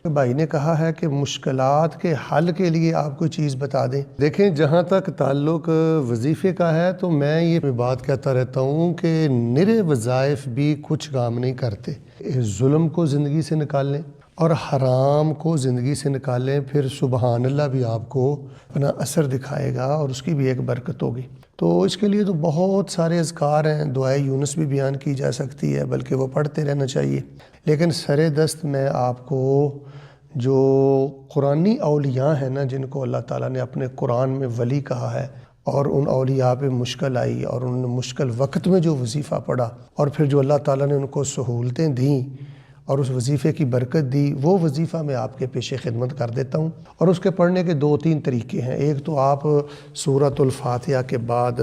بھائی نے کہا ہے کہ مشکلات کے حل کے لیے آپ کوئی چیز بتا دیں۔ دیکھیں، جہاں تک تعلق وظیفے کا ہے تو میں یہ بات کہتا رہتا ہوں کہ نرے وظائف بھی کچھ کام نہیں کرتے۔ ظلم کو زندگی سے نکال لیں اور حرام کو زندگی سے نکالیں، پھر سبحان اللہ بھی آپ کو اپنا اثر دکھائے گا اور اس کی بھی ایک برکت ہوگی۔ تو اس کے لیے تو بہت سارے اذکار ہیں، دعائے یونس بھی بیان کی جا سکتی ہے، بلکہ وہ پڑھتے رہنا چاہیے۔ لیکن سر دست میں آپ کو جو قرآنی اولیاء ہیں نا، جن کو اللہ تعالیٰ نے اپنے قرآن میں ولی کہا ہے، اور ان اولیاء پہ مشکل آئی اور ان نے مشکل وقت میں جو وظیفہ پڑھا اور پھر جو اللہ تعالیٰ نے ان کو سہولتیں دیں اور اس وظیفے کی برکت دی، وہ وظیفہ میں آپ کے پیش خدمت کر دیتا ہوں۔ اور اس کے پڑھنے کے 2-3 طریقے ہیں۔ ایک تو آپ سورۃ الفاتحہ کے بعد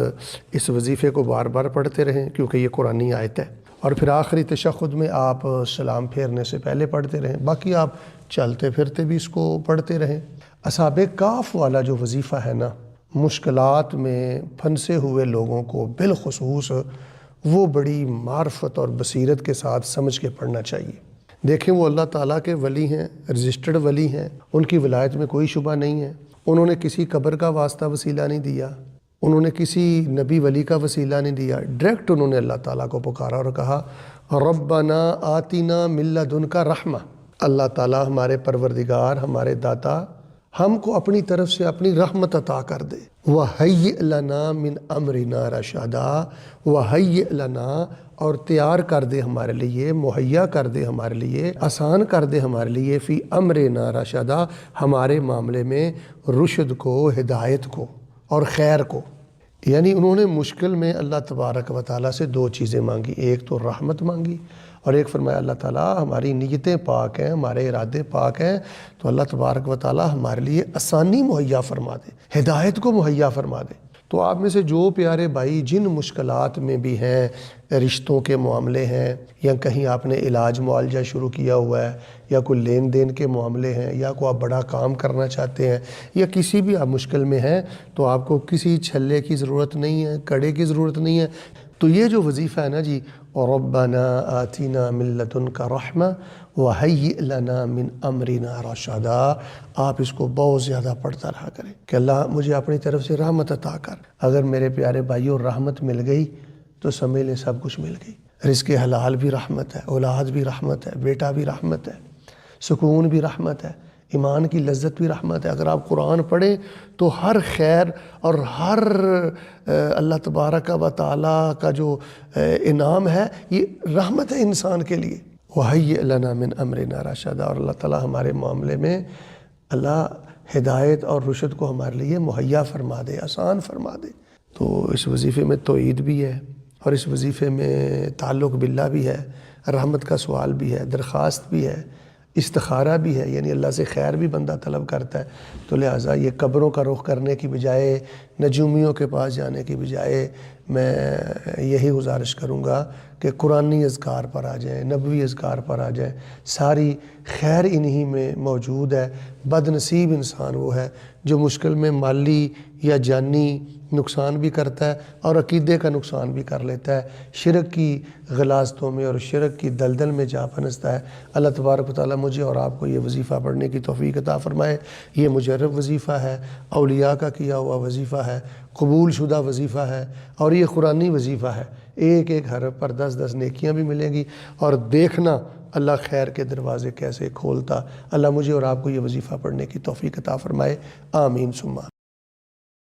اس وظیفے کو بار بار پڑھتے رہیں، کیونکہ یہ قرآنی آیت ہے، اور پھر آخری تشہد میں آپ سلام پھیرنے سے پہلے پڑھتے رہیں۔ باقی آپ چلتے پھرتے بھی اس کو پڑھتے رہیں۔ اصحاب کہف والا جو وظیفہ ہے نا، مشکلات میں پھنسے ہوئے لوگوں کو بالخصوص وہ بڑی معرفت اور بصیرت کے ساتھ سمجھ کے پڑھنا چاہیے۔ دیکھیں، وہ اللہ تعالیٰ کے ولی ہیں، رجسٹرڈ ولی ہیں، ان کی ولایت میں کوئی شبہ نہیں ہے۔ انہوں نے کسی قبر کا واسطہ وسیلہ نہیں دیا، انہوں نے کسی نبی ولی کا وسیلہ نہیں دیا، ڈائریکٹ انہوں نے اللہ تعالیٰ کو پکارا اور کہا ربنا آتنا من لدنک رحمہ، اللہ تعالیٰ ہمارے پروردگار، ہمارے داتا، ہم کو اپنی طرف سے اپنی رحمت عطا کر دے۔ وَهَيِّئْ لَنَا مِنْ أَمْرِنَا رَشَدًا، وَهَيِّئْ لَنَا، اور تیار کر دے ہمارے لیے، مہیا کر دے ہمارے لیے، آسان کر دے ہمارے لیے، فی امرنا رشدا، ہمارے معاملے میں رشد کو، ہدایت کو اور خیر کو۔ یعنی انہوں نے مشکل میں اللہ تبارک و تعالیٰ سے 2 چیزیں مانگی، ایک تو رحمت مانگی اور ایک فرمایا اللہ تعالیٰ ہماری نیتیں پاک ہیں، ہمارے ارادے پاک ہیں، تو اللہ تبارک و تعالیٰ ہمارے لیے آسانی مہیا فرما دے، ہدایت کو مہیا فرما دے۔ تو آپ میں سے جو پیارے بھائی جن مشکلات میں بھی ہیں، رشتوں کے معاملے ہیں، یا کہیں آپ نے علاج معالجہ شروع کیا ہوا ہے، یا کوئی لین دین کے معاملے ہیں، یا کوئی آپ بڑا کام کرنا چاہتے ہیں، یا کسی بھی آپ مشکل میں ہیں، تو آپ کو کسی چھلے کی ضرورت نہیں ہے، کڑے کی ضرورت نہیں ہے۔ تو یہ جو وظیفہ ہے نا جی، ربنا آتنا من لدنک رحمہ وہیئ لنا من امرنا رشدا، آپ اس کو بہت زیادہ پڑھتا رہا کریں کہ اللہ مجھے اپنی طرف سے رحمت عطا کر۔ اگر میرے پیارے بھائیوں رحمت مل گئی تو سمجھ لیں سب کچھ مل گئی۔ رزق حلال بھی رحمت ہے، اولاد بھی رحمت ہے، بیٹا بھی رحمت ہے، سکون بھی رحمت ہے، ایمان کی لذت بھی رحمت ہے۔ اگر آپ قرآن پڑھیں تو ہر خیر اور ہر اللہ تبارک و تعالیٰ کا جو انعام ہے، یہ رحمت ہے انسان کے لیے۔ وَهَيِّئْ لَنَا مِنْ أَمْرِنَا رَشَدًا، اور اللہ تعالیٰ ہمارے معاملے میں اللہ ہدایت اور رشد کو ہمارے لیے مہیا فرما دے، آسان فرما دے۔ تو اس وظیفے میں توحید بھی ہے، اور اس وظیفے میں تعلق باللہ بھی ہے، رحمت کا سوال بھی ہے، درخواست بھی ہے، استخارہ بھی ہے، یعنی اللہ سے خیر بھی بندہ طلب کرتا ہے۔ تو لہٰذا یہ قبروں کا رخ کرنے کی بجائے، نجومیوں کے پاس جانے کی بجائے، میں یہی گزارش کروں گا کہ قرآنی اذکار پر آ جائیں، نبوی اذکار پر آ جائیں، ساری خیر انہی میں موجود ہے۔ بد نصیب انسان وہ ہے جو مشکل میں مالی یا جانی نقصان بھی کرتا ہے اور عقیدے کا نقصان بھی کر لیتا ہے، شرک کی غلاظتوں میں اور شرک کی دلدل میں جا پھنستا ہے۔ اللہ تبارک و تعالیٰ مجھے اور آپ کو یہ وظیفہ پڑھنے کی توفیق عطا فرمائے۔ یہ مجرب وظیفہ ہے، اولیاء کا کیا ہوا وظیفہ ہے، قبول شدہ وظیفہ ہے، اور یہ قرآنی وظیفہ ہے۔ ایک ایک حرف پر 10 نیکیاں بھی ملیں گی، اور دیکھنا اللہ خیر کے دروازے کیسے کھولتا۔ اللہ مجھے اور آپ کو یہ وظیفہ پڑھنے کی توفیق عطا فرمائے، آمین ثم آمین۔